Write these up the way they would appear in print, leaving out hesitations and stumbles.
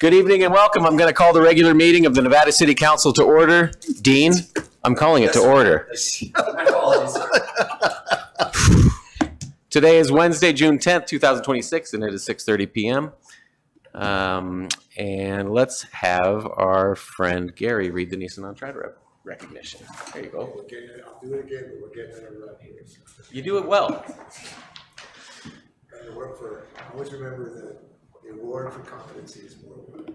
Good evening and welcome. I'm going to call the regular meeting of the Nevada City Council to order. Dean, I'm calling it to order. My apologies. Today is Wednesday, June 10th, 2026, and it is 6:30 p.m. And let's have our friend Gary read the Nissan on Tribe recognition. There you go. I'll do it again, but we're getting in a run here. You do it well. Trying to work for, always remember that the award for competency is more work.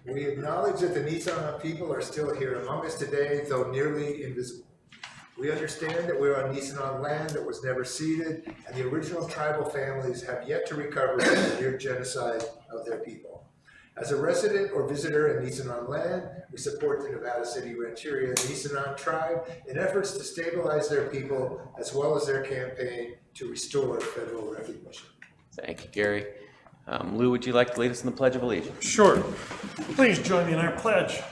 We acknowledge that the Nissan people are still here among us today, though nearly invisible. We understand that we're on Nisenan land that was never ceded, and the original tribal families have yet to recover from the near genocide of their people. As a resident or visitor in Nisenan land, we support the Nevada City Rancheria Nisenan tribe in efforts to stabilize their people, as well as their campaign to restore federal recognition. Thank you, Gary. Lou, would you like to lead us in the Pledge of Allegiance? Sure. Please join me in our pledge.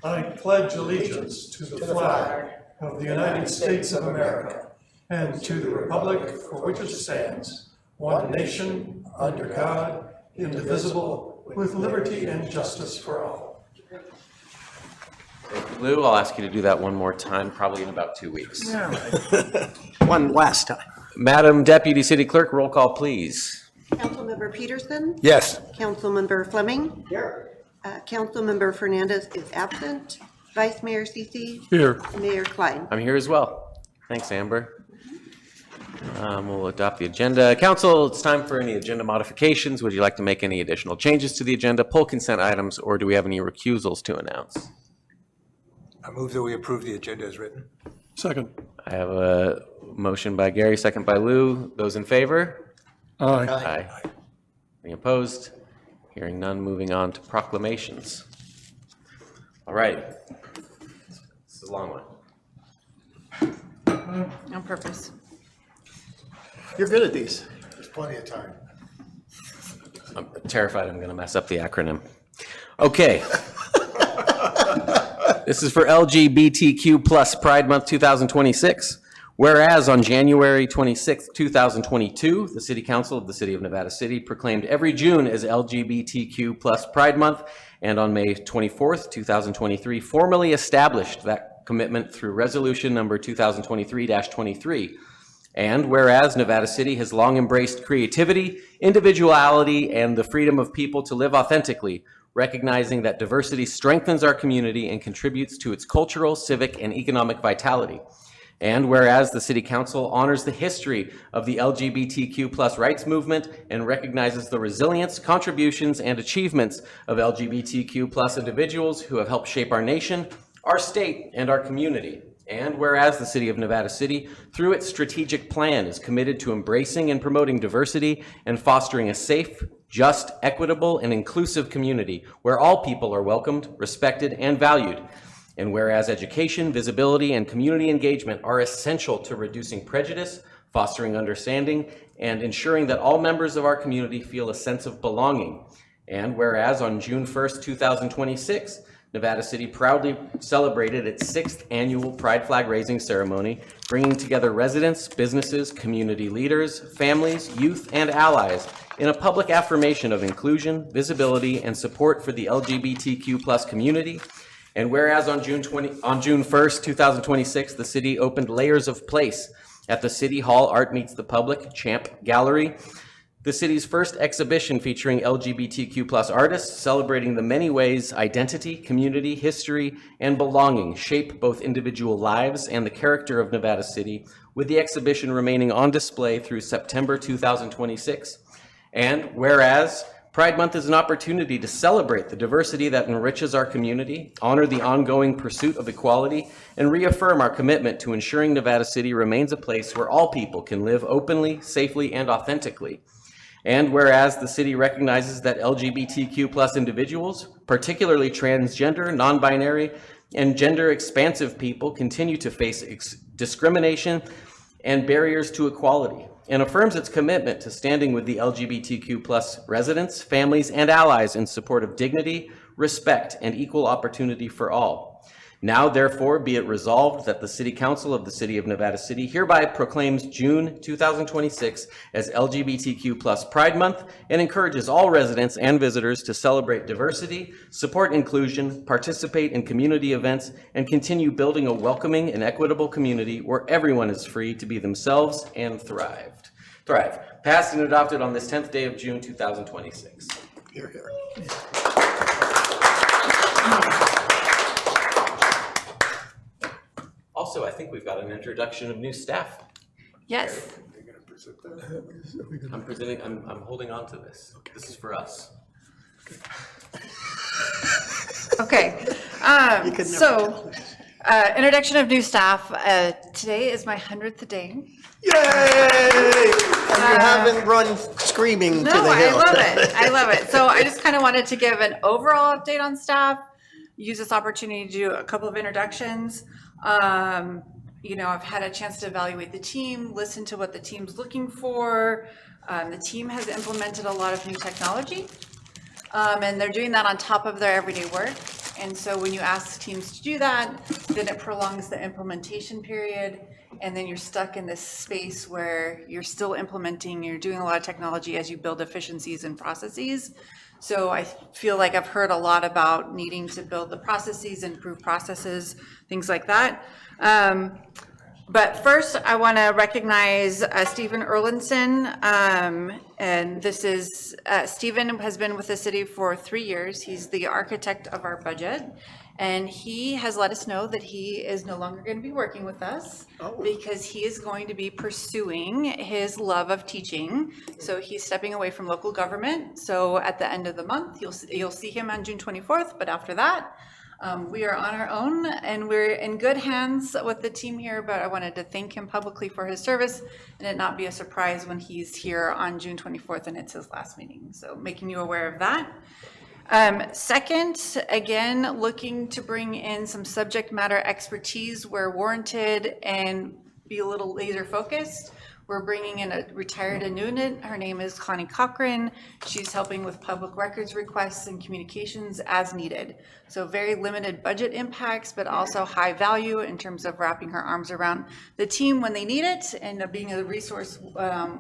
I pledge allegiance to the flag of the United States of America and to the republic for which it stands, one nation, under God, indivisible, with liberty and justice for all. Thank you, Lou. I'll ask you to do that one more time, probably in about 2 weeks. Yeah, right. One last time. Madam Deputy City Clerk, roll call, please. Councilmember Peterson? Yes. Councilmember Fleming? Here. Councilmember Fernandez is absent. Vice Mayor Sisi? Here. Mayor Klein? I'm here as well. Thanks, Amber. We'll adopt the agenda. Council, it's time for any agenda modifications. Would you like to make any additional changes to the agenda, pull consent items, or do we have any recusals to announce? I move that we approve the agenda as written. Second. I have a motion by Gary, second by Lou. Those in favor? Aye. Aye. Any opposed? Hearing none, moving on to proclamations. All right. This is a long one. On purpose. You're good at these. There's plenty of time. I'm terrified I'm going to mess up the acronym. Okay. This is for LGBTQ plus Pride Month 2026. Whereas on January 26, 2022, the City Council of the City of Nevada City proclaimed every June as LGBTQ plus Pride Month, and on May 24th, 2023, formally established that commitment through resolution number 2023-23. And whereas Nevada City has long embraced creativity, individuality, and the freedom of people to live authentically, recognizing that diversity strengthens our community and contributes to its cultural, civic, and economic vitality. And whereas the City Council honors the history of the LGBTQ plus rights movement and recognizes the resilience, contributions, and achievements of LGBTQ plus individuals who have helped shape our nation, our state, and our community. And whereas the City of Nevada City, through its strategic plan, is committed to embracing and promoting diversity and fostering a safe, just, equitable, and inclusive community where all people are welcomed, respected, and valued. And whereas education, visibility, and community engagement are essential to reducing prejudice, fostering understanding, and ensuring that all members of our community feel a sense of belonging. And whereas on June 1st, 2026, Nevada City proudly celebrated its 6th annual Pride Flag raising ceremony, bringing together residents, businesses, community leaders, families, youth, and allies in a public affirmation of inclusion, visibility, and support for the LGBTQ plus community. And whereas on June 1st, 2026, the city opened Layers of Place at the City Hall Art Meets the Public Champ Gallery, the city's first exhibition featuring LGBTQ plus artists celebrating the many ways identity, community, history, and belonging shape both individual lives and the character of Nevada City, with the exhibition remaining on display through September 2026. And whereas Pride Month is an opportunity to celebrate the diversity that enriches our community, honor the ongoing pursuit of equality, and reaffirm our commitment to ensuring Nevada City remains a place where all people can live openly, safely, and authentically. And whereas the city recognizes that LGBTQ plus individuals, particularly transgender, non-binary, and gender-expansive people, continue to face discrimination and barriers to equality, and affirms its commitment to standing with the LGBTQ plus residents, families, and allies in support of dignity, respect, and equal opportunity for all. Now therefore be it resolved that the City Council of the City of Nevada City hereby proclaims June 2026 as LGBTQ+ Pride Month and encourages all residents and visitors to celebrate diversity, support inclusion, participate in community events, and continue building a welcoming and equitable community where everyone is free to be themselves and thrive. Passed and adopted on this 10th day of June 2026. Here, here. Also, I think we've got an introduction of new staff. Yes. I'm holding on to this. This is for us. Okay. Introduction of new staff. Today is my 100th day. Yay! And you haven't run screaming to No, the I hill. love it. I love it. So I just kind of wanted to give an overall update on staff, use this opportunity to do a couple of introductions. I've had a chance to evaluate the team, listen to what the team's looking for. The team has implemented a lot of new technology, and they're doing that on top of their everyday work. And so when you ask teams to do that, then it prolongs the implementation period, and then you're stuck in this space where you're still implementing, you're doing a lot of technology as you build efficiencies and processes. So I feel like I've heard a lot about needing to build the processes, improve processes, things like that. But first, I want to recognize Stephen Erlandson. And this is, Stephen has been with the city for 3 years. He's the architect of our budget. And he has let us know that he is no longer going to be working with us because he is going to be pursuing his love of teaching. So he's stepping away from local government. So at the end of the month, you'll see him on June 24th. But after that, we are on our own and we're in good hands with the team here, but I wanted to thank him publicly for his service and it not be a surprise when he's here on June 24th and it's his last meeting. So making you aware of that. Second, again, looking to bring in some subject matter expertise where warranted and be a little laser focused. We're bringing in a retired Inuit. Her name is Connie Cochran. She's helping with public records requests and communications as needed. So very limited budget impacts, but also high value in terms of wrapping her arms around the team when they need it and being a resource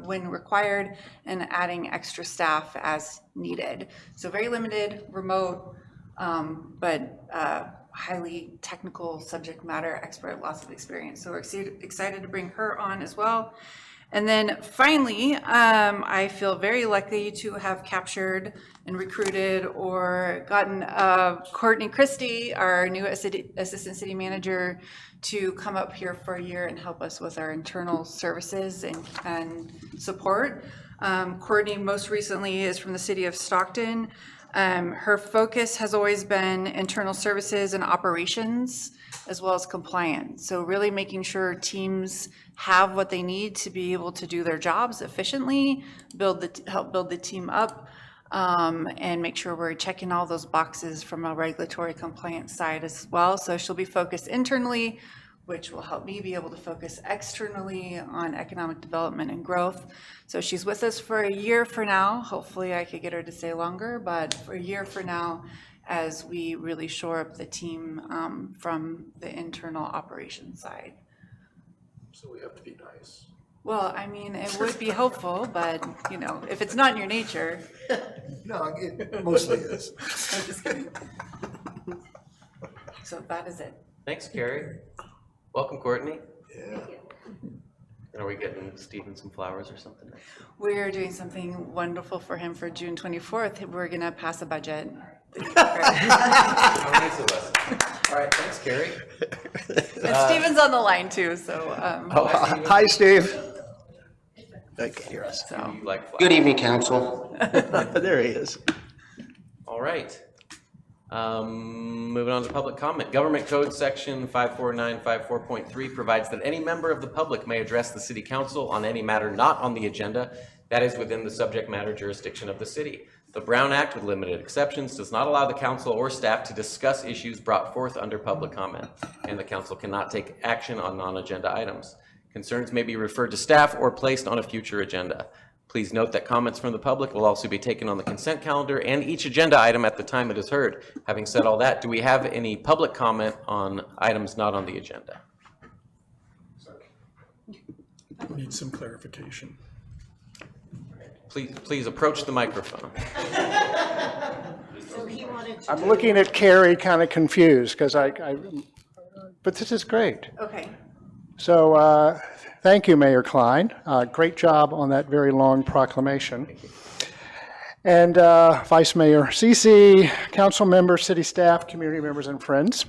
when required and adding extra staff as needed. So very limited, remote, but highly technical subject matter expert, lots of experience. So we're excited to bring her on as well. And then finally, I feel very lucky to have captured and recruited or gotten Courtney Christie, our new assistant city manager, to come up here for a year and help us with our internal services and support. Courtney most recently is from the city of Stockton. Her focus has always been internal services and operations, as well as compliance. So really making sure teams have what they need to be able to do their jobs efficiently, help build the team up, and make sure we're checking all those boxes from a regulatory compliance side as well. So she'll be focused internally, which will help me be able to focus externally on economic development and growth. So she's with us for a year for now. Hopefully I could get her to stay longer, but for a year for now, as we really shore up the team from the internal operations side. So we have to be nice. Well, I mean, it would be helpful, but if it's not in your nature. No, it mostly is. I'm just kidding. So that is it. Thanks, Carrie. Welcome, Courtney. Yeah. And are we getting Stephen some flowers or something? We're doing something wonderful for him for June 24th. We're gonna pass a budget. How nice of us. All right, thanks, Carrie. And Steven's on the line too, so, Hi, Steve. I can hear us. so. You like flowers? Good evening, council. There he is. All right. Moving on to public comment. Government Code Section 54954.3 provides that any member of the public may address the city council on any matter not on the agenda that is within the subject matter jurisdiction of the city. The Brown Act, with limited exceptions, does not allow the council or staff to discuss issues brought forth under public comment, and the council cannot take action on non-agenda items. Concerns may be referred to staff or placed on a future agenda. Please note that comments from the public will also be taken on the consent calendar and each agenda item at the time it is heard. Having said all that, do we have any public comment on items not on the agenda? Need some clarification. Please approach the microphone. So he wanted to. I'm looking at Carrie kind of confused because but this is great. Okay. So thank you, Mayor Klein. Great job on that very long proclamation. And Vice Mayor Cece, council members, city staff, community members, and friends.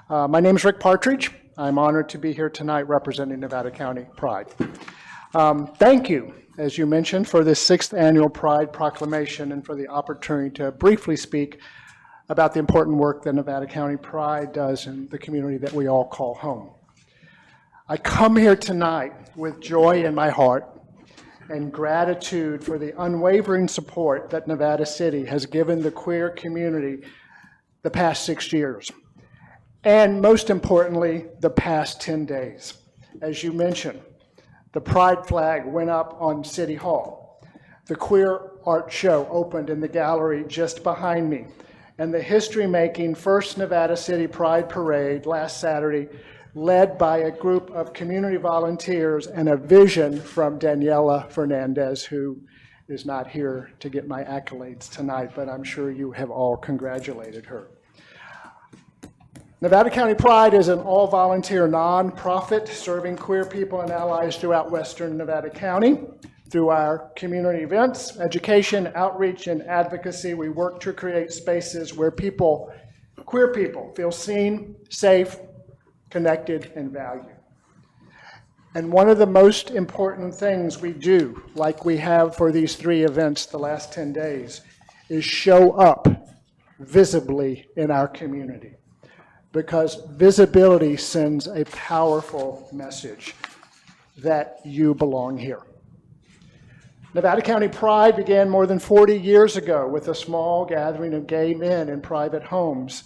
My name is Rick Partridge. I'm honored to be here tonight representing Nevada County Pride. Thank you, as you mentioned, for this 6th annual Pride Proclamation and for the opportunity to briefly speak about the important work that Nevada County Pride does in the community that we all call home. I come here tonight with joy in my heart and gratitude for the unwavering support that Nevada City has given the queer community the past 6 years, and most importantly, the past 10 days. As you mentioned, the Pride flag went up on City Hall. The Queer Art Show opened in the gallery just behind me, and the history-making First Nevada City Pride Parade last Saturday, led by a group of community volunteers and a vision from Daniela Fernandez, who is not here to get my accolades tonight, but I'm sure you have all congratulated her. Nevada County Pride is an all-volunteer nonprofit serving queer people and allies throughout Western Nevada County. Through our community events, education, outreach, and advocacy, we work to create spaces where people, queer people, feel seen, safe, connected, and valued. And one of the most important things we do, like we have for these 3 events the last 10 days, is show up visibly in our community. Because visibility sends a powerful message that you belong here. Nevada County Pride began more than 40 years ago with a small gathering of gay men in private homes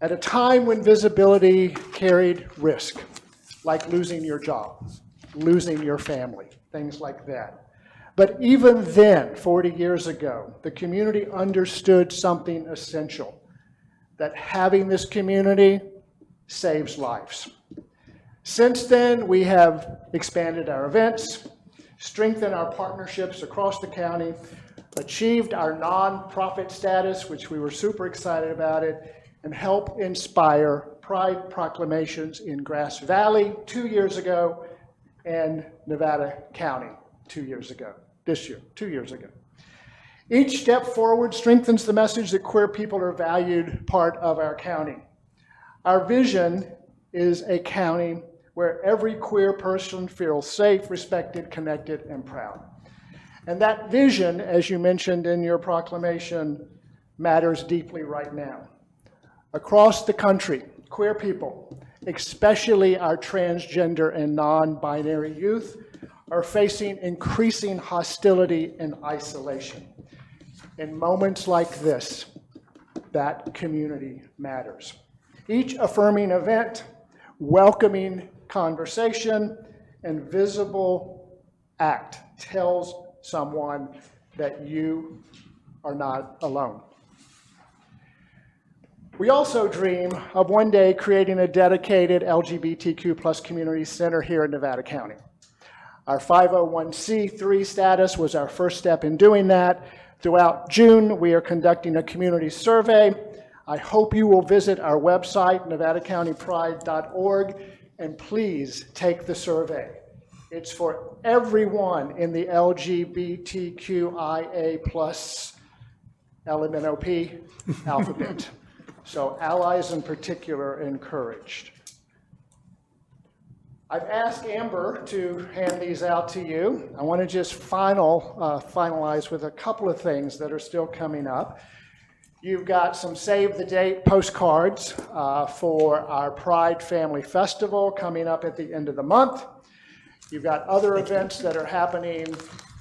at a time when visibility carried risk, like losing your job, losing your family, things like that. But even then, 40 years ago, the community understood something essential, that having this community saves lives. Since then, we have expanded our events, strengthened our partnerships across the county, achieved our nonprofit status, which we were super excited about it, and helped inspire Pride proclamations in Grass Valley 2 years ago and Nevada County 2 years ago, this year, 2 years ago. Each step forward strengthens the message that queer people are a valued part of our county. Our vision is a county where every queer person feels safe, respected, connected, and proud. And that vision, as you mentioned in your proclamation, matters deeply right now. Across the country, queer people, especially our transgender and non-binary youth, are facing increasing hostility and isolation. In moments like this, that community matters. Each affirming event, welcoming conversation, and visible act tells someone that you are not alone. We also dream of one day creating a dedicated LGBTQ+ community center here in Nevada County. Our 501c3 status was our first step in doing that. Throughout June, we are conducting a community survey. I hope you will visit our website, nevadacountypride.org, and please take the survey. It's for everyone in the LGBTQIA+ LMNOP alphabet. So allies in particular are encouraged. I've asked Amber to hand these out to you. I want to just finalize with a couple of things that are still coming up. You've got some save the date postcards for our Pride Family Festival coming up at the end of the month. You've got other events that are happening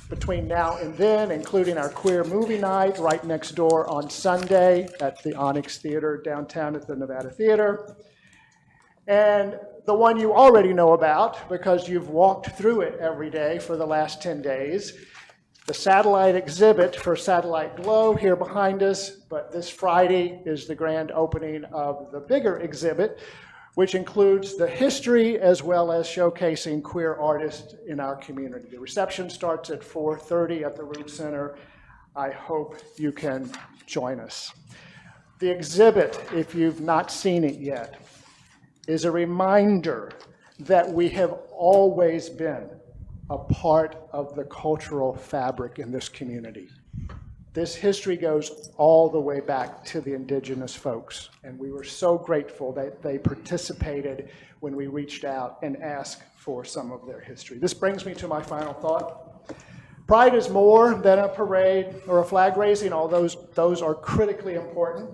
between now and then, including our queer movie night right next door on Sunday at the Onyx Theater downtown at the Nevada Theater. And the one you already know about because you've walked through it every day for the last 10 days, the satellite exhibit for Satellite Glow here behind us, but this Friday is the grand opening of the bigger exhibit, which includes the history as well as showcasing queer artists in our community. The reception starts at 4:30 at the Root Center. I hope you can join us. The exhibit, if you've not seen it yet, is a reminder that we have always been a part of the cultural fabric in this community. This history goes all the way back to the indigenous folks, and we were so grateful that they participated when we reached out and asked for some of their history. This brings me to my final thought. Pride is more than a parade or a flag raising, although those are critically important.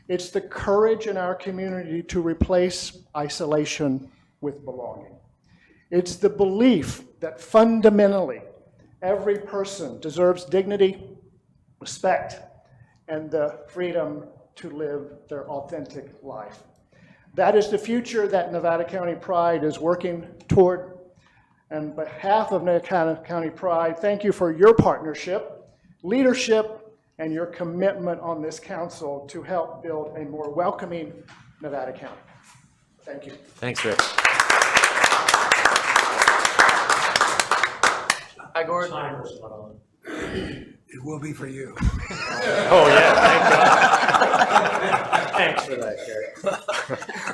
It's the courage in our community to replace isolation with belonging. It's the belief that fundamentally every person deserves dignity, respect, and the freedom to live their authentic life. That is the future that Nevada County Pride is working toward. And on behalf of Nevada County Pride, thank you for your partnership, leadership, and your commitment on this council to help build a more welcoming Nevada County. Thank you. Thanks, Rick. Hi, Gordon. It will be for you. Oh, yeah, thanks for that, Gary.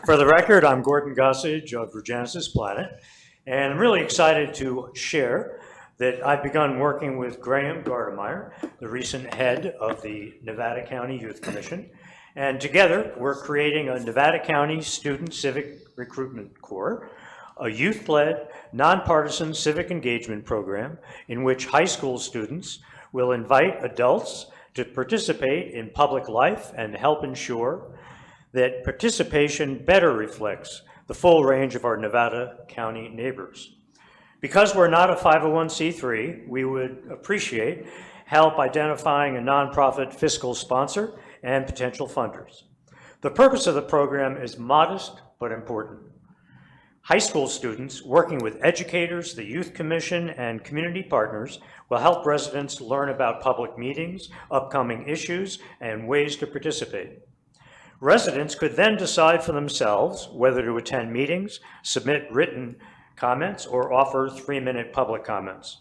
For the record, I'm Gordon Gossage of Regenesis Planet, and I'm really excited to share that I've begun working with Graham Gardemeyer, the recent head of the Nevada County Youth Commission, and together we're creating a Nevada County Student Civic Recruitment Corps, a youth-led, nonpartisan civic engagement program in which high school students will invite adults to participate in public life and help ensure that participation better reflects the full range of our Nevada County neighbors. Because we're not a 501c3, we would appreciate help identifying a nonprofit fiscal sponsor and potential funders. The purpose of the program is modest but important. High school students working with educators, the Youth Commission, and community partners will help residents learn about public meetings, upcoming issues, and ways to participate. Residents could then decide for themselves whether to attend meetings, submit written comments, or offer 3-minute public comments.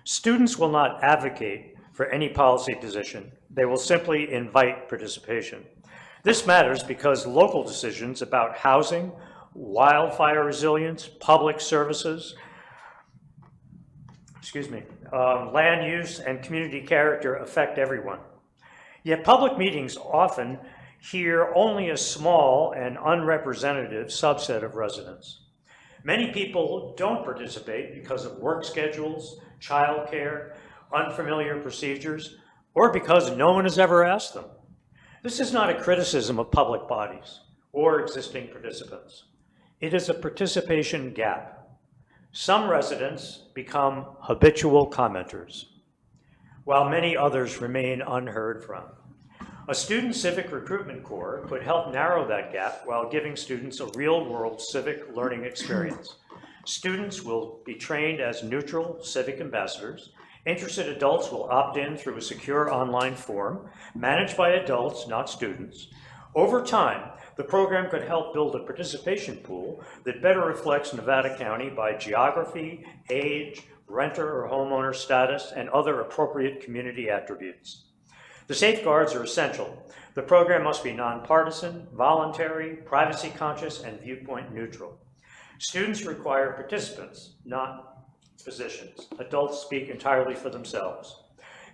Students will not advocate for any policy position. They will simply invite participation. This matters because local decisions about housing, wildfire resilience, public services, land use, and community character affect everyone. Yet public meetings often hear only a small and unrepresentative subset of residents. Many people don't participate because of work schedules, childcare, unfamiliar procedures, or because no one has ever asked them. This is not a criticism of public bodies or existing participants. It is a participation gap. Some residents become habitual commenters, while many others remain unheard from. A student civic recruitment corps could help narrow that gap while giving students a real-world civic learning experience. Students will be trained as neutral civic ambassadors. Interested adults will opt in through a secure online form managed by adults, not students. Over time, the program could help build a participation pool that better reflects Nevada County by geography, age, renter or homeowner status, and other appropriate community attributes. The safeguards are essential. The program must be nonpartisan, voluntary, privacy conscious, and viewpoint neutral. Students require participants, not positions. Adults speak entirely for themselves.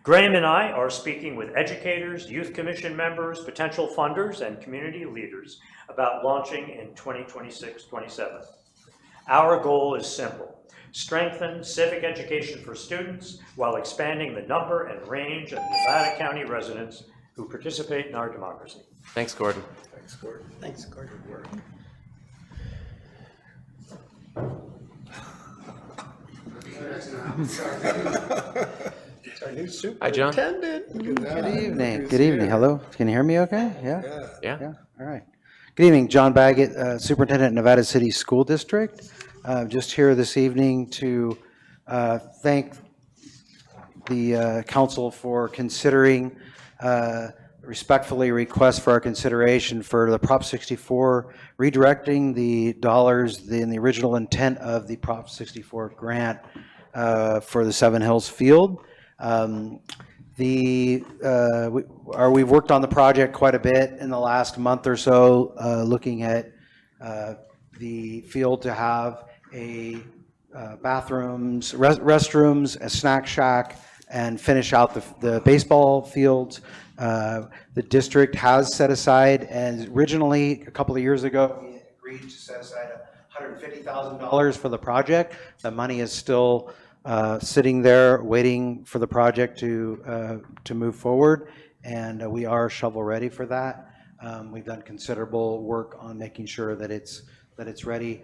Graham and I are speaking with educators, youth commission members, potential funders, and community leaders about launching in 2026-27. Our goal is simple: strengthen civic education for students while expanding the number and range of Nevada County residents who participate in our democracy. Thanks, Gordon. Thanks, Gordon. Thanks, Gordon. Our new Hi, John. superintendent. Good evening. Good evening. Hello. Can you hear me okay? Yeah? Yeah. Yeah. All right. Good evening. John Baggett, Superintendent, Nevada City School District. Just here this evening to thank the council for considering, respectfully request for our consideration for the Prop 64, redirecting the dollars in the original intent of the Prop 64 grant for the Seven Hills Field. We've worked on the project quite a bit in the last month or so, looking at the field to have a bathrooms, restrooms, a snack shack, and finish out the baseball fields. The district has set aside, and originally, a couple of years ago, we agreed to set aside $150,000 for the project. The money is still sitting there waiting for the project to move forward, and we are shovel ready for that. We've done considerable work on making sure that it's ready,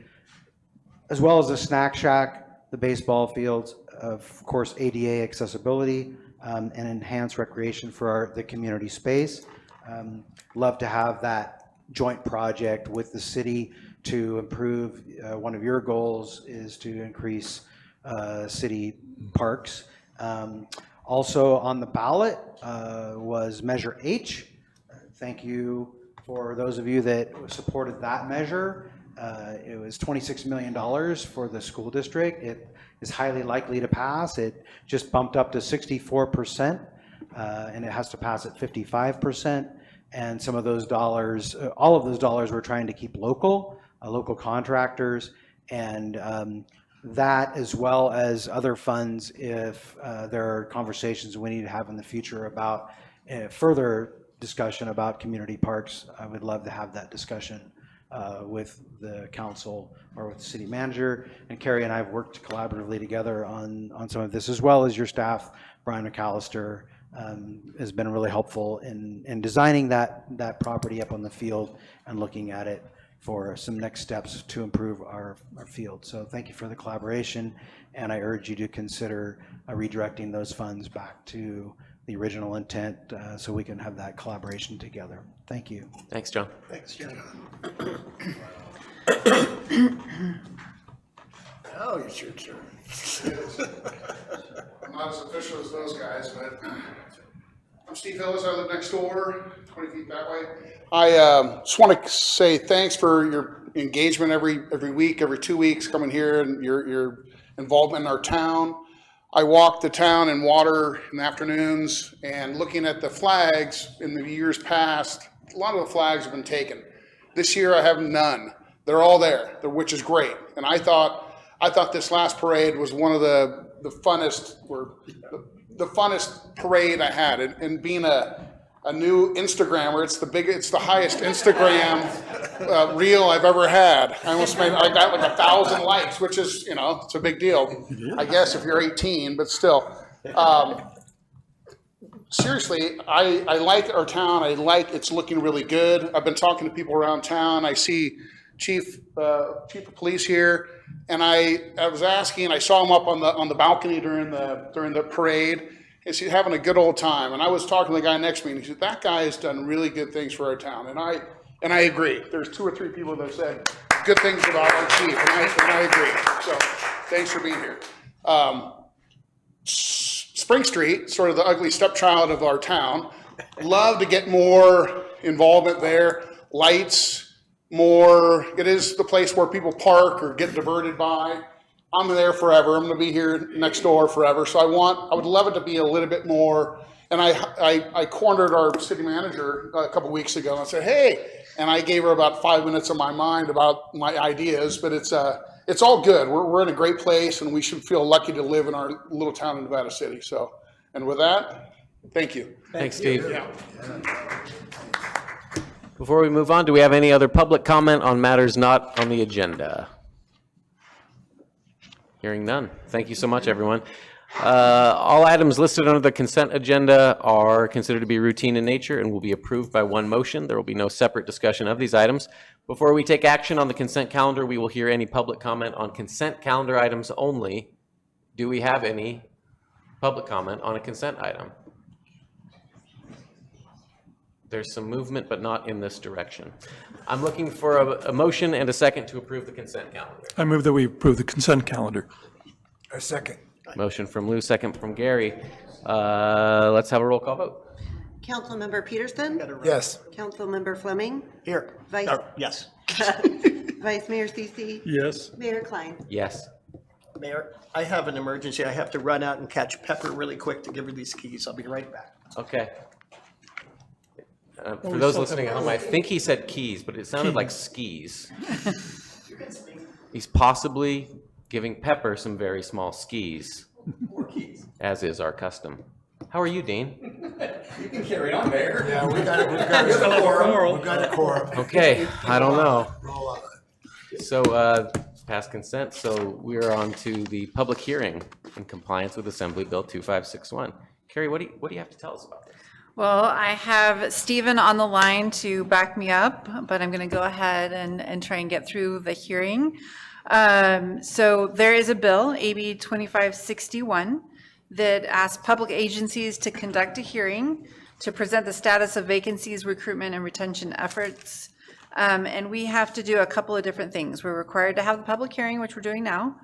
as well as the snack shack, the baseball fields, of course, ADA accessibility, and enhanced recreation for the community space. Love to have that joint project with the city to improve. One of your goals is to increase city parks. Also on the ballot was Measure H. Thank you for those of you that supported that measure. It was $26 million for the school district. It is highly likely to pass. It just bumped up to 64%, and it has to pass at 55%. And some of those dollars, all of those dollars, we're trying to keep local contractors, and that, as well as other funds, if there are conversations we need to have in the future about further discussion about community parks. I would love to have that discussion with the council or with the city manager. And Carrie and I have worked collaboratively together on some of this, as well as your staff. Brian McAllister has been really helpful in designing that property up on the field and looking at it for some next steps to improve our field. So thank you for the collaboration, and I urge you to consider redirecting those funds back to the original intent so we can have that collaboration together. Thank you. Thanks, John. Thanks, John. Now it's your turn. I'm not as official as those guys, but I'm Steve Hillis. I live next door, 20 feet that way. I just want to say thanks for your engagement every week, every 2 weeks, coming here, and your involvement in our town. I walk the town in water in the afternoons, and looking at the flags in the years past, a lot of the flags have been taken. This year I have none. They're all there, which is great. And I thought this last parade was one of the funnest, or the funnest parade I had. And being a new Instagrammer, it's the highest Instagram reel I've ever had. I got like 1,000 likes, which is, it's a big deal, I guess, if you're 18, but still. Seriously, I like our town. It's looking really good. I've been talking to people around town. I see Chief of Police here, and I was asking. I saw him up on the balcony during the parade. He's having a good old time, and I was talking to the guy next to me, and he said that guy has done really good things for our town, and I agree. There's 2 or 3 people that have said good things about our chief, and I agree. So thanks for being here. Spring Street, sort of the ugly stepchild of our town. Love to get more involvement there. Lights, more. It is the place where people park or get diverted by. I'm there forever. I'm going to be here next door forever. So I would love it to be a little bit more. And I cornered our city manager a couple weeks ago and said, hey, and I gave her about 5 minutes of my mind about my ideas, but it's all good. We're in a great place, and we should feel lucky to live in our little town in Nevada City. So, and with that, thank you. Thanks, Steve. Yeah. Before we move on, do we have any other public comment on matters not on the agenda? Hearing none. Thank you so much, everyone. All items listed under the consent agenda are considered to be routine in nature and will be approved by one motion. There will be no separate discussion of these items. Before we take action on the consent calendar, we will hear any public comment on consent calendar items only. Do we have any public comment on a consent item? There's some movement, but not in this direction. I'm looking for a motion and a second to approve the consent calendar. I move that we approve the consent calendar. A second. I Motion from Lou, second from Gary. Let's have a roll call vote. Councilmember Peterson? Yes. Councilmember Fleming? Here. Vice, Yes. Vice Mayor Sisi? Yes. Mayor Klein? Yes. Mayor, I have an emergency. I have to run out and catch Pepper really quick to give her these keys. I'll be right back. Okay. For those listening at home, I think he said keys, but it sounded like skis. He's possibly giving Pepper some very small skis, as is our custom. How are you, Dean? You can carry on, Mayor. Yeah, we got a quorum. We got a quorum. Okay, I don't know. Roll on. So, past consent, so we're on to the public hearing in compliance with Assembly Bill 2561. Carrie, what do you have to tell us about this? Well, I have Stephen on the line to back me up, but I'm going to go ahead and try and get through the hearing. So there is a bill, AB 2561, that asks public agencies to conduct a hearing to present the status of vacancies, recruitment, and retention efforts. And we have to do a couple of different things. We're required to have the public hearing, which we're doing now,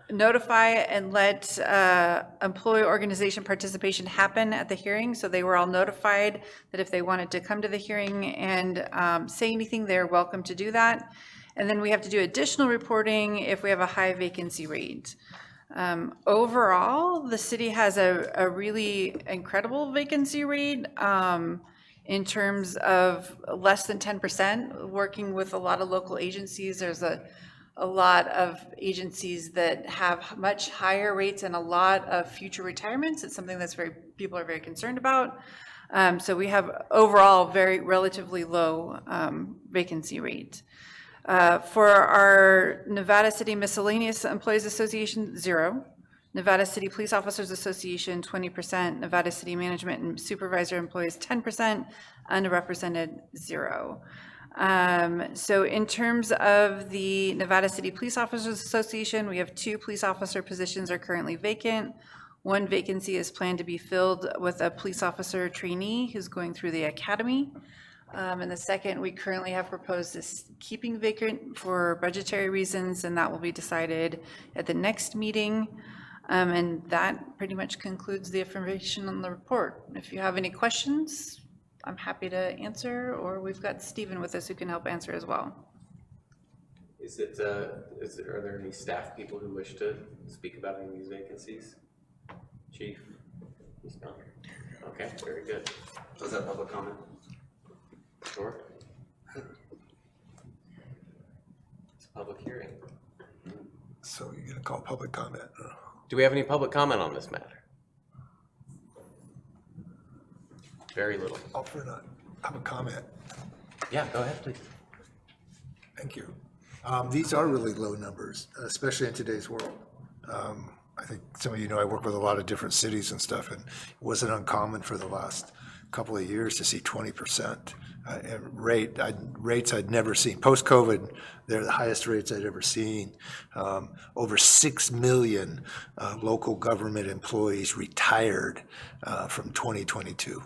notify and let employee organization participation happen at the hearing. So they were all notified that if they wanted to come to the hearing and say anything, they're welcome to do that. And then we have to do additional reporting if we have a high vacancy rate. Overall, the city has a really incredible vacancy rate in terms of less than 10%. Working with a lot of local agencies, there's a lot of agencies that have much higher rates and a lot of future retirements. It's something that's people are very concerned about. So we have overall very relatively low vacancy rate. For our Nevada City Miscellaneous Employees Association, 0. Nevada City Police Officers Association, 20%. Nevada City Management and Supervisor Employees, 10%. Underrepresented, 0. So in terms of the Nevada City Police Officers Association, we have 2 police officer positions are currently vacant. 1 vacancy is planned to be filled with a police officer trainee who's going through the academy. And the second, we currently have proposed is keeping vacant for budgetary reasons, and that will be decided at the next meeting. And that pretty much concludes the information on the report. If you have any questions, I'm happy to answer, or we've got Stephen with us who can help answer as well. Are there any staff people who wish to speak about any of these vacancies? Chief? Okay, very good. Was that public comment? Sure. It's a public hearing. So you're gonna call public comment? Do we have any public comment on this matter? Very little. Offer not, have a comment. Yeah, go ahead, please. Thank you. These are really low numbers, especially in today's world. I think some of you know I work with a lot of different cities and stuff, and it wasn't uncommon for the last couple of years to see 20% rates I'd never seen. Post-COVID, they're the highest rates I'd ever seen. Over 6 million local government employees retired from 2022.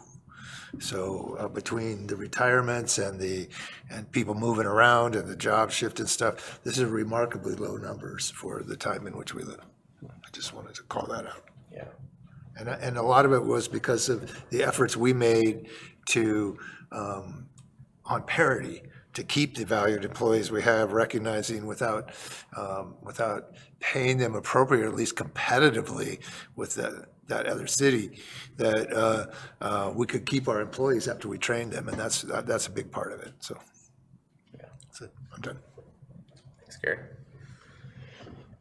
So between the retirements and people moving around and the job shift and stuff, this is remarkably low numbers for the time in which we live. I just wanted to call that out. Yeah. And a lot of it was because of the efforts we made to, on parity, to keep the valued employees we have, recognizing without paying them appropriately, or at least competitively with that other city, that we could keep our employees after we trained them, and that's a big part of it. So, yeah, that's it. I'm done. Thanks, Gary.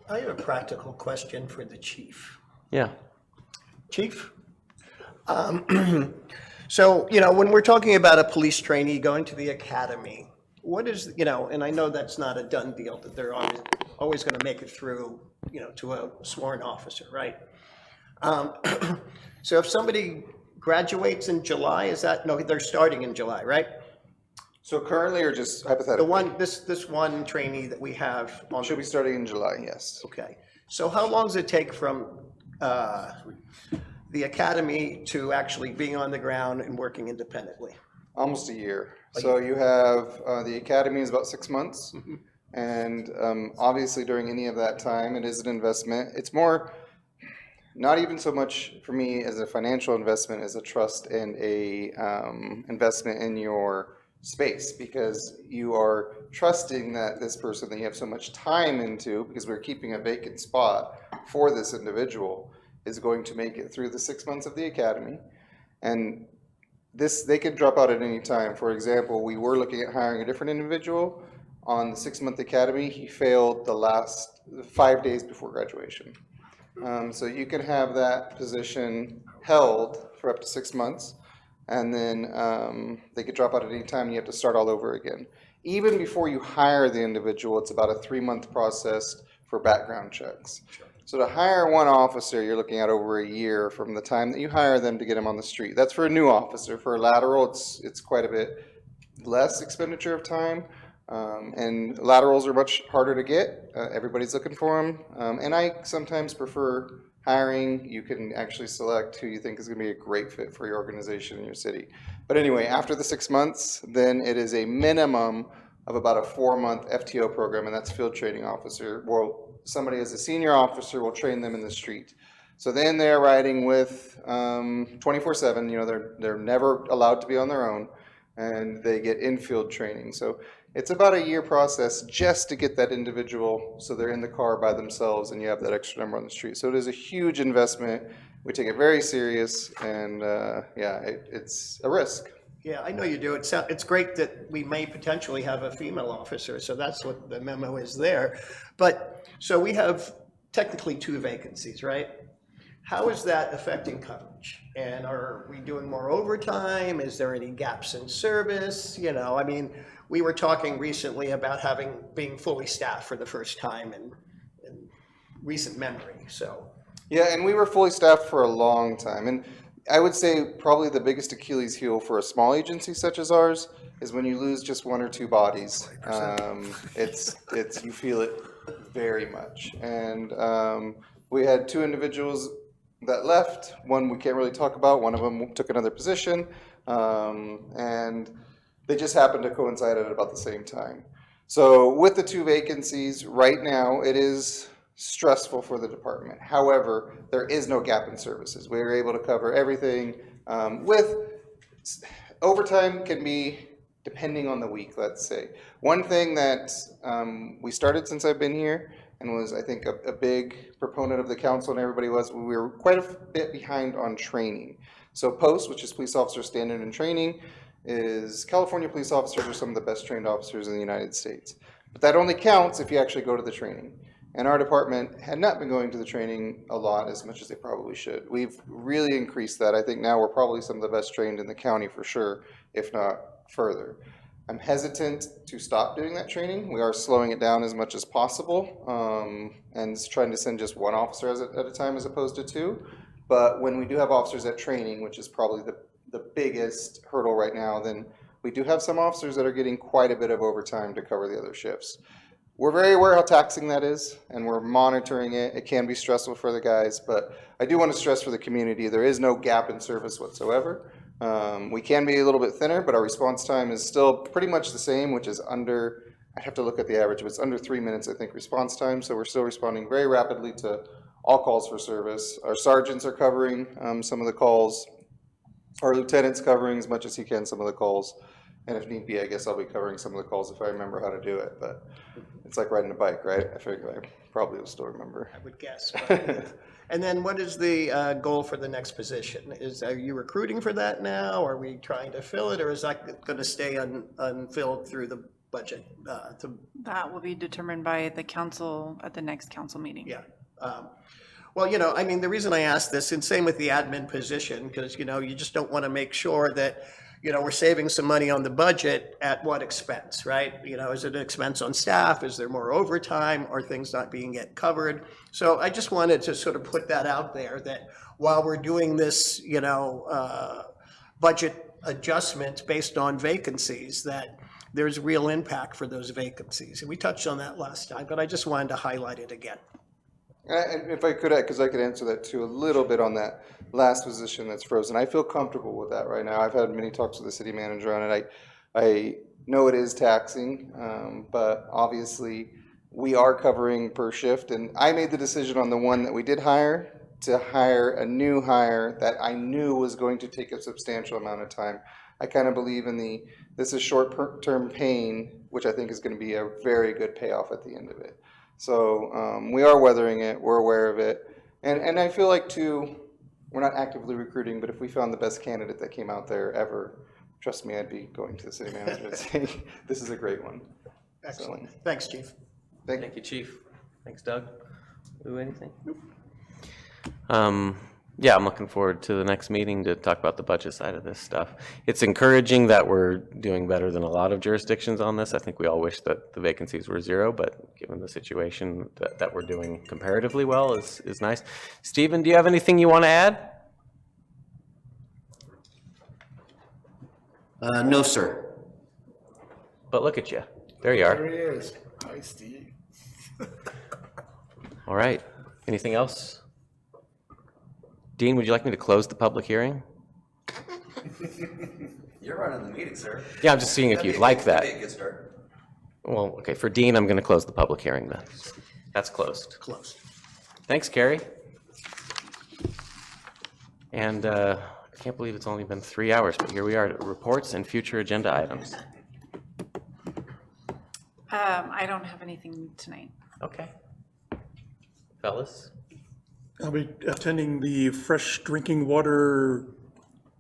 I have a practical question for the chief. Yeah. Chief? So, when we're talking about a police trainee going to the academy, what is, and I know that's not a done deal, that they're always going to make it through, to a sworn officer, right? So if somebody graduates in July, they're starting in July, right? So currently, or just hypothetically? This one trainee that we have on. Should be starting in July, yes. Okay. So how long does it take from the academy to actually being on the ground and working independently? Almost a year. So you have, the academy is about 6 months. And obviously during any of that time, it is an investment. It's more, not even so much for me as a financial investment as a trust and a investment in your space, because you are trusting that this person that you have so much time into, because we're keeping a vacant spot for this individual, is going to make it through the 6 months of the academy. And this, they could drop out at any time. For example, we were looking at hiring a different individual on the 6-month academy. He failed the last 5 days before graduation. So you can have that position held for up to 6 months, and then they could drop out at any time and you have to start all over again. Even before you hire the individual, it's about a 3-month process for background checks. So to hire one officer, you're looking at over a year from the time that you hire them to get them on the street. That's for a new officer. For a lateral, it's quite a bit less expenditure of time. And laterals are much harder to get. Everybody's looking for them. And I sometimes prefer hiring. You can actually select who you think is going to be a great fit for your organization in your city. But anyway, after the 6 months, then it is a minimum of about a 4-month FTO program, and that's field training officer. Well, somebody as a senior officer will train them in the street. So then they're riding with 24/7. You know, they're never allowed to be on their own, and they get in-field training. So it's about a year process just to get that individual so they're in the car by themselves and you have that extra number on the street. So it is a huge investment. We take it very serious, and yeah, it's a risk. Yeah, I know you do. It's great that we may potentially have a female officer, so that's what the memo is there. But, so we have technically 2 vacancies, right? How is that affecting coverage? And are we doing more overtime? Is there any gaps in service? You know, I mean, we were talking recently about being fully staffed for the first time in recent memory, so. Yeah, and we were fully staffed for a long time. And I would say probably the biggest Achilles heel for a small agency such as ours is when you lose just 1 or 2 bodies. You feel it very much. And we had 2 individuals that left. One we can't really talk about. One of them took another position, and they just happened to coincide at about the same time. So with the 2 vacancies right now, it is stressful for the department. However, there is no gap in services. We are able to cover everything. With overtime can be depending on the week, let's say. One thing that we started since I've been here and was, I think, a big proponent of the council and everybody was, we were quite a bit behind on training. So POST, which is Police Officer Standard and Training, is California police officers are some of the best trained officers in the United States. But that only counts if you actually go to the training. And our department had not been going to the training a lot, as much as they probably should. We've really increased that. I think now we're probably some of the best trained in the county for sure, if not further. I'm hesitant to stop doing that training. We are slowing it down as much as possible, and trying to send just 1 officer at a time as opposed to 2. But when we do have officers at training, which is probably the biggest hurdle right now, then we do have some officers that are getting quite a bit of overtime to cover the other shifts. We're very aware how taxing that is, and we're monitoring it. It can be stressful for the guys, but I do want to stress for the community, there is no gap in service whatsoever. We can be a little bit thinner, but our response time is still pretty much the same, which is under, I'd have to look at the average, but it's under 3 minutes, I think, response time. So we're still responding very rapidly to all calls for service. Our sergeants are covering some of the calls. Our lieutenant's covering as much as he can some of the calls. And if need be, I guess I'll be covering some of the calls if I remember how to do it. But it's like riding a bike, right? I figure I probably will still remember. I would guess. But, and then what is the goal for the next position? Are you recruiting for that now? Are we trying to fill it, or is that going to stay unfilled through the budget? That will be determined by the council at the next council meeting. Yeah. Well, you know, I mean, the reason I asked this, and same with the admin position, because, you know, you just don't want to make sure that, you know, we're saving some money on the budget at what expense, right? You know, is it an expense on staff? Is there more overtime? Are things not being covered? So I just wanted to sort of put that out there, that while we're doing this, you know, budget adjustment based on vacancies, that there's real impact for those vacancies. And we touched on that last time, but I just wanted to highlight it again. And if I could, because I could answer that too a little bit on that last position that's frozen. I feel comfortable with that right now. I've had many talks with the city manager on it. know it is taxing, but obviously we are covering per shift. And I made the decision on the one that we did hire to hire a new hire that I knew was going to take a substantial amount of time. I kind of believe in this is short-term pain, which I think is going to be a very good payoff at the end of it. So we are weathering it. We're aware of it. And I feel like, too, we're not actively recruiting, but if we found the best candidate that came out there ever, trust me, I'd be going to the city manager and saying, this is a great one. Excellent. Thanks, Chief. Thank you, Chief. Thanks, Doug. Lou, anything? Yeah, I'm looking forward to the next meeting to talk about the budget side of this stuff. It's encouraging that we're doing better than a lot of jurisdictions on this. I think we all wish that the vacancies were zero, but given the situation that we're doing comparatively well is nice. Stephen, do you have anything you want to add? No, sir. But look at you. There you are. There he is. Hi, Steve. All right. Anything else? Dean, would you like me to close the public hearing? You're running the meeting, sir. Yeah, I'm just seeing if you'd like that. That'd be a good start. Well, okay, for Dean, I'm going to close the public hearing then. That's closed. Close. Thanks, Carrie. And I can't believe it's only been 3 hours, but here we are, reports and future agenda items. I don't have anything tonight. Okay. Fellas? I'll be attending the fresh drinking water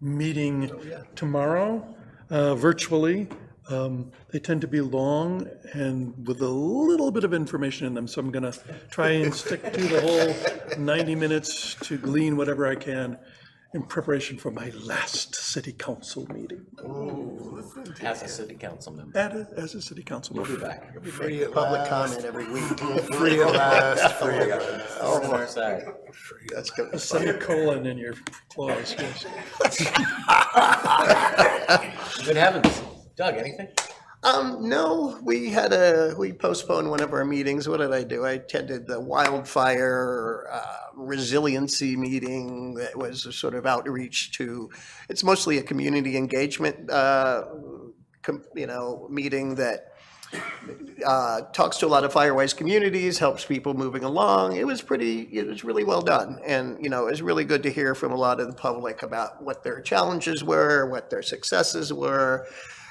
meeting tomorrow, virtually. They tend to be long and with a little bit of information in them, so I'm gonna try and stick to the whole 90 minutes to glean whatever I can in preparation for my last city council meeting. As a city council member. As a city council member. Free at Public last. comment every week. Free at last. Free at last. On our side. That's good. A semicolon in your clause, yes. Good heavens. Doug, anything? No, we postponed one of our meetings. What did I do? I attended the wildfire resiliency meeting that was a sort of outreach to, it's mostly a community engagement, meeting that talks to a lot of Firewise communities, helps people moving along. It was really well done. And, it was really good to hear from a lot of the public about what their challenges were, what their successes were.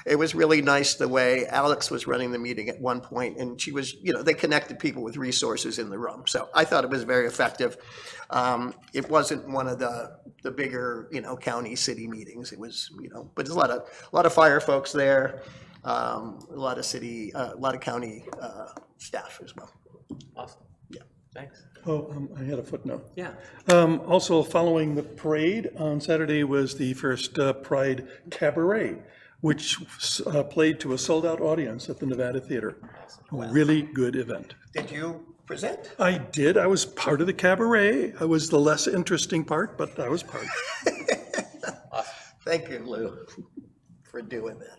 It was really nice the way Alex was running the meeting at one point, and she was, they connected people with resources in the room. So I thought it was very effective. It wasn't one of the bigger, county city meetings. It was, but there's a lot of fire folks there, a lot of county staff as well. Awesome. Yeah. Thanks. Oh, I had a footnote. Yeah. Also, following the parade on Saturday was the first Pride Cabaret, which played to a sold-out audience at the Nevada Theater. Really good event. Did you present? I did. I was part of the cabaret. I was the less interesting part, but I was part. Thank you, Lou, for doing that.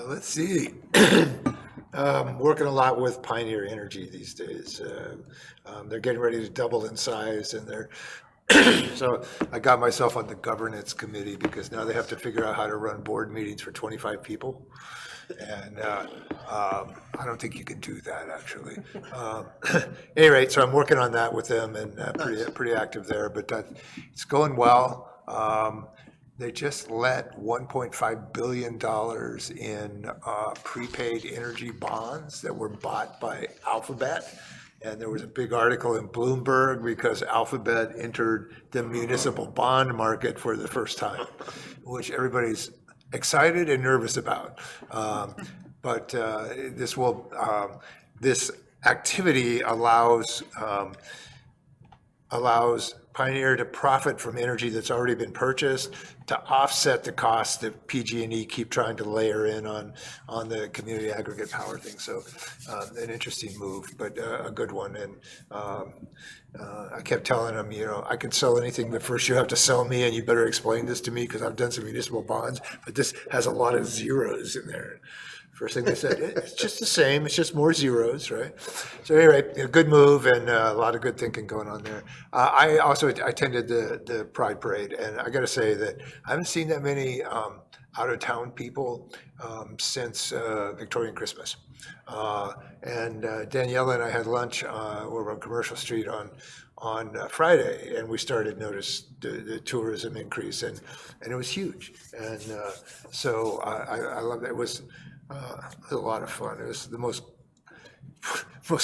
Let's see. Working a lot with Pioneer Energy these days. They're getting ready to double in size, and they're so I got myself on the governance committee because now they have to figure out how to run board meetings for 25 people. And I don't think you can do that, actually. Any rate, so I'm working on that with them and pretty active there, but it's going well. They just let $1.5 billion in prepaid energy bonds that were bought by Alphabet. And there was a big article in Bloomberg because Alphabet entered the municipal bond market for the first time, which everybody's excited and nervous about. But this activity allows Pioneer to profit from energy that's already been purchased to offset the costs that PG&E keep trying to layer in on the community aggregate power thing. So an interesting move, but a good one. And I kept telling them, I can sell anything, but first you have to sell me, and you better explain this to me because I've done some municipal bonds, but this has a lot of zeros in there. First thing they said, it's just the same, it's just more zeros, right? So anyway, a good move and a lot of good thinking going on there. I also attended the Pride Parade, and I gotta say that I haven't seen that many out-of-town people since Victorian Christmas. And Daniela and I had lunch over on Commercial Street on Friday, and we started to notice the tourism increase, and it was huge. And so I love it. It was a lot of fun. It was the most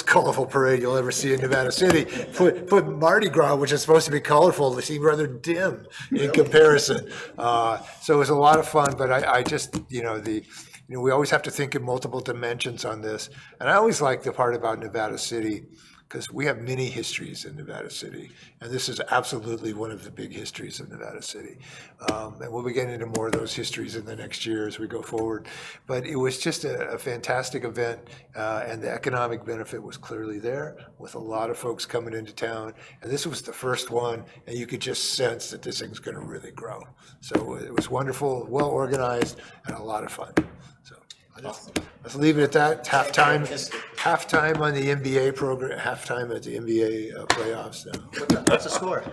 colorful parade you'll ever see in Nevada City. Put Mardi Gras, which is supposed to be colorful, to seem rather dim in comparison. So it was a lot of fun, but I just, we always have to think in multiple dimensions on this. And I always like the part about Nevada City, because we have many histories in Nevada City, and this is absolutely one of the big histories of Nevada City. And we'll be getting into more of those histories in the next year as we go forward. But it was just a fantastic event, and the economic benefit was clearly there, with a lot of folks coming into town. And this was the first one, and you could just sense that this thing's going to really grow. So it was wonderful, well organized, and a lot of fun. So let's leave it at that. Halftime on the NBA program, halftime at the NBA playoffs now. What's the score?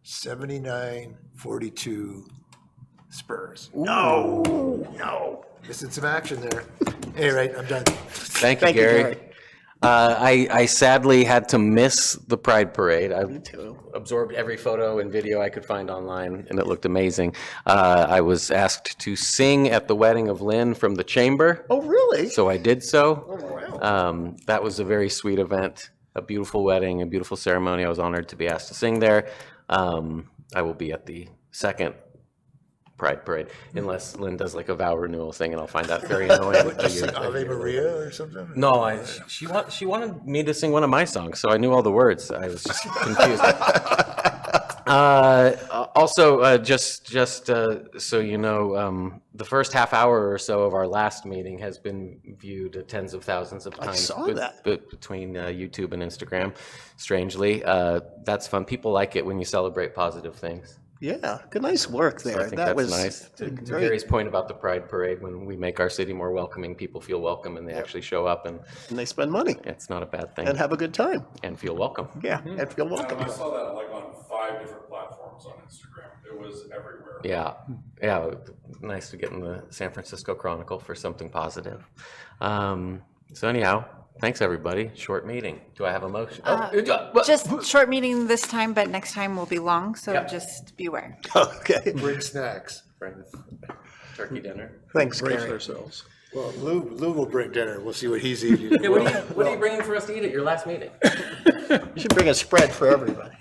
79-42 Spurs. No. Missing some action there. Hey, right, I'm done. Thank you, Gary. I sadly had to miss the Pride Parade. I absorbed every photo and video I could find online, and it looked amazing. I was asked to sing at the wedding of Lynn from the Chamber. Oh, really? So I did so. Oh, wow. That was a very sweet event, a beautiful wedding, a beautiful ceremony. I was honored to be asked to sing there. I will be at the second Pride Parade, unless Lynn does like a vow renewal thing, and I'll find out very annoying. Ave Maria or something? No, she wanted me to sing one of my songs, so I knew all the words. I was just confused. Also, just so you know, the first half hour or so of our last meeting has been viewed tens of thousands of times. I saw that. Between YouTube and Instagram. Strangely, that's fun. People like it when you celebrate positive things. Yeah, good, nice work there. So I think That that's was nice. To great. Gary's point about the Pride Parade, when we make our city more welcoming, people feel welcome and they actually show up, and And they spend money it's not a bad thing. and have a good time. And feel welcome. Yeah, and feel welcome. I saw that like on 5 different platforms on Instagram. It was everywhere. Yeah, nice to get in the San Francisco Chronicle for something positive. So anyhow, thanks everybody. Short meeting. Do I have a motion? Just short meeting this time, but next time will be long, so Yep. just be aware. Okay, Bring snacks. Turkey dinner. thanks, Brace Gary. ourselves. Well, Lou will bring dinner. We'll see what he's eating. Yeah, what are you bringing for us to eat at your last meeting? You should bring a spread for everybody.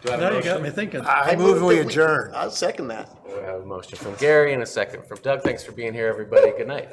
Do I have a Now you motion? got me thinking. I move we adjourn. I'll second that. We have a motion from Gary and a second from Doug. Thanks for being here, everybody. Good night.